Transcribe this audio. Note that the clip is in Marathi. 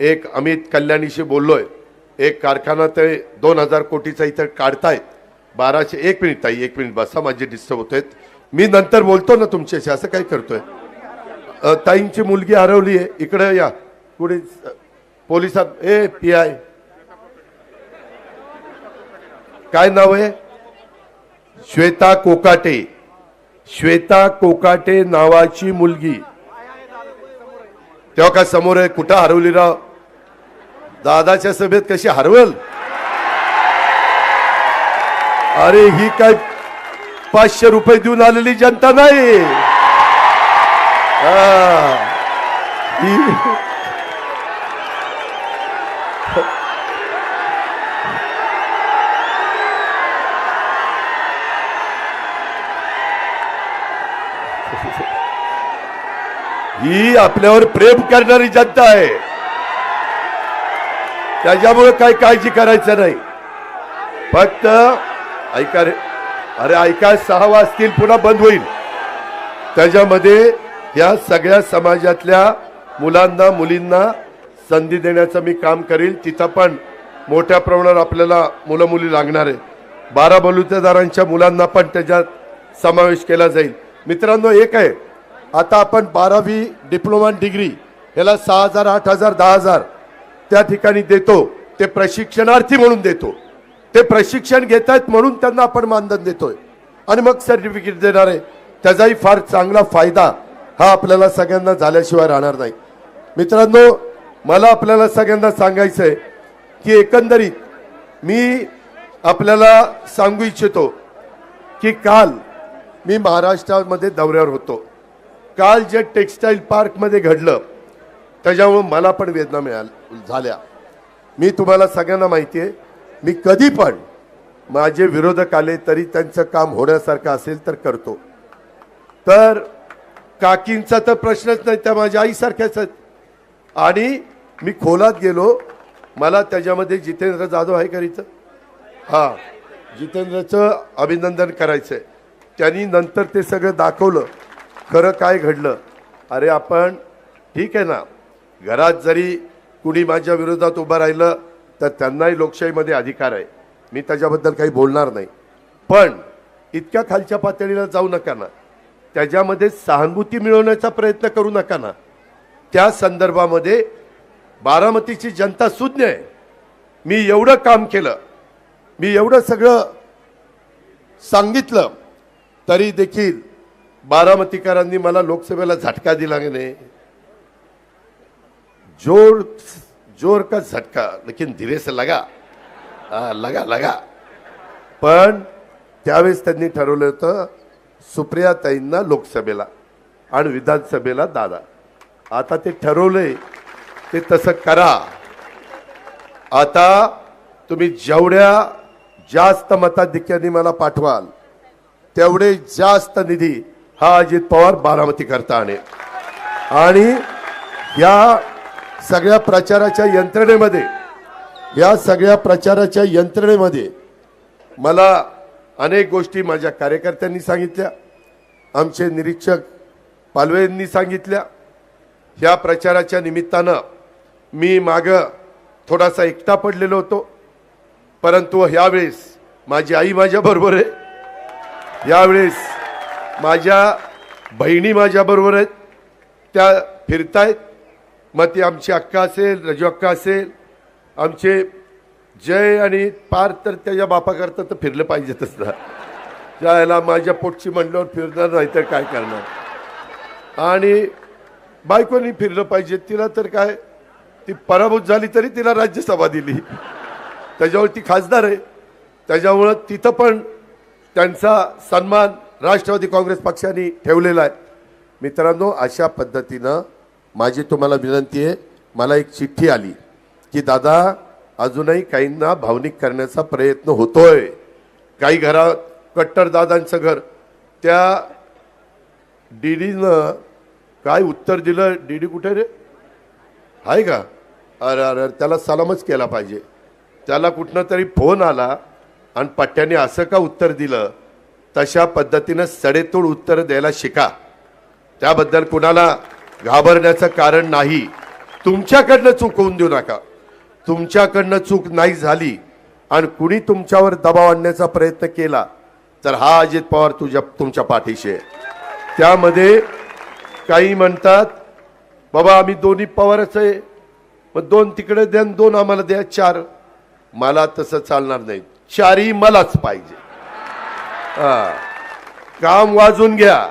एक अमित कल्याणीशी बोललोय, एक कारखाना ते 2000 कोटीचा इथं काढतायत 1200. एक मिनिट ताई, एक मिनिट बसा, माझे डिस्टर्ब होत आहेत, मी नंतर बोलतो ना तुमच्याशी. असं काय करतोय? ताईंची मुलगी हरवली आहे, इकडे या. कुठे पोलिसात? ए PI काय नाव आहे? श्वेता कोकाटे. श्वेता कोकाटे नावाची मुलगी. तेव्हा का समोर आहे? कुठं हरवली राव? दादाच्या सभेत कशी हरवल? अरे ही काय 500 रुपये देऊन आलेली जनता नाही. ही आपल्यावर प्रेम करणारी जनता आहे, त्याच्यामुळे काय काळजी करायचं नाही. फक्त ऐका रे, अरे ऐका, 6 वाजतील पुन्हा बंद होईल. त्याच्यामध्ये या सगळ्या समाजातल्या मुलांना मुलींना संधी देण्याचं मी काम करील. तिथं पण मोठ्या प्रमाणावर आपल्याला मुलं मुली लागणार आहे. 12 बलुतेदारांच्या मुलांना पण त्याच्यात समावेश केला जाईल. मित्रांनो, एक आहे, आता आपण 12वी डिप्लोमा डिग्री याला 6000 8000 10000 त्या ठिकाणी देतो. ते प्रशिक्षणार्थी म्हणून देतो. ते प्रशिक्षण घेत आहेत म्हणून त्यांना आपण मानधन देतोय आणि मग सर्टिफिकेट देणार आहे. त्याचाही फार चांगला फायदा हा आपल्याला सगळ्यांना झाल्याशिवाय राहणार नाही. मित्रांनो, मला आपल्याला सगळ्यांना सांगायचं आहे की एकंदरीत मी आपल्याला सांगू इच्छितो की काल मी महाराष्ट्रामध्ये दौऱ्यावर होतो. काल जे टेक्सटाईल पार्कमध्ये घडलं त्याच्यामुळे मला पण वेदना झाल्या. मी तुम्हाला सगळ्यांना माहिती आहे, मी कधी पण माझे विरोधक आले तरी त्यांचं काम होण्यासारखं असेल तर करतो. तर काकींचा तर प्रश्नच नाही, त्या माझ्या आईसारख्याच आहेत. आणि मी खोलात गेलो, मला त्याच्यामध्ये जितेंद्र जाधव आहे करीचं, हां जितेंद्रचं अभिनंदन करायचंय. त्यांनी नंतर ते सगळं दाखवलं खरं काय घडलं. अरे आपण ठीक आहे ना, घरात जरी कुणी माझ्या विरोधात उभं राहिलं तर त्यांनाही लोकशाहीमध्ये अधिकार आहे, मी त्याच्याबद्दल काही बोलणार नाही. पण इतक्या खालच्या पातळीला जाऊ नका ना, त्याच्यामध्ये सहानुभूती मिळवण्याचा प्रयत्न करू नका ना. त्या संदर्भामध्ये बारामतीची जनता सुज्ञ आहे. मी एवढं काम केलं, मी एवढं सगळं सांगितलं तरी देखील बारामतीकरांनी मला लोकसभेला झटका दिला नाही. जोर का झटका, लेकिन धीरे से लगा. लगा. पण त्यावेळेस त्यांनी ठरवलं होतं सुप्रियाताईंना लोकसभेला आणि विधानसभेला दादा. आता ते ठरवलंय ते तसं करा. आता तुम्ही जेवढ्या जास्त मताधिक्याने मला पाठवाल तेवढे जास्त निधी हा अजित पवार बारामती करता आणेल. आणि या सगळ्या प्रचाराच्या यंत्रणेमध्ये मला अनेक गोष्टी माझ्या कार्यकर्त्यांनी सांगितल्या, आमचे निरीक्षक पालवेंनी सांगितल्या. ह्या प्रचाराच्या निमित्तानं मी मागं थोडासा एकटा पडलेलो होतो, परंतु यावेळेस माझी आई माझ्याबरोबर आहे, यावेळेस माझ्या बहिणी माझ्याबरोबर आहेत, त्या फिरतायत. मग ती आमची अक्का असेल, रजू अक्का असेल, आमचे जय आणि पार तर त्याच्या बापाकरता तर फिरलं पाहिजेतच ना. त्याला माझ्या पोटची म्हणल्यावर फिरणार नाही तर काय करणार. आणि बायकोनी फिरलं पाहिजे, तिला तर काय, ती पराभूत झाली तरी तिला राज्यसभा दिली, त्याच्यावर ती खासदार आहे. त्याच्यामुळं तिथं पण त्यांचा सन्मान राष्ट्रवादी काँग्रेस पक्षाने ठेवलेला आहे. मित्रांनो, अशा पद्धतीनं माझी तुम्हाला विनंती आहे. मला एक चिठ्ठी आली की दादा अजूनही काहींना भावनिक करण्याचा प्रयत्न होतोय. काही घरात कट्टर दादांचं घर, त्या डीडीनं काय उत्तर दिलं, डीडी कुठे रे आहे का? अरे अरे त्याला सलामच केला पाहिजे. त्याला कुठनं तरी फोन आला आणि पट्ट्याने असं का उत्तर दिलं. तशा पद्धतीनं सडेतोड उत्तर द्यायला शिका. त्याबद्दल कुणाला घाबरण्याचं कारण नाही. तुमच्याकडनं चूक होऊन देऊ नका. तुमच्याकडनं चूक नाही झाली आणि कुणी तुमच्यावर दबाव आणण्याचा प्रयत्न केला तर हा अजित पवार तुमच्या पाठीशी आहे. त्यामध्ये काही म्हणतात बाबा आम्ही दोन्ही पवारच आहे, मग 2 तिकडे द्या 2 आम्हाला द्या 4. मला तसं चालणार नाही, 4ही मलाच पाहिजे. काम वाजून घ्या.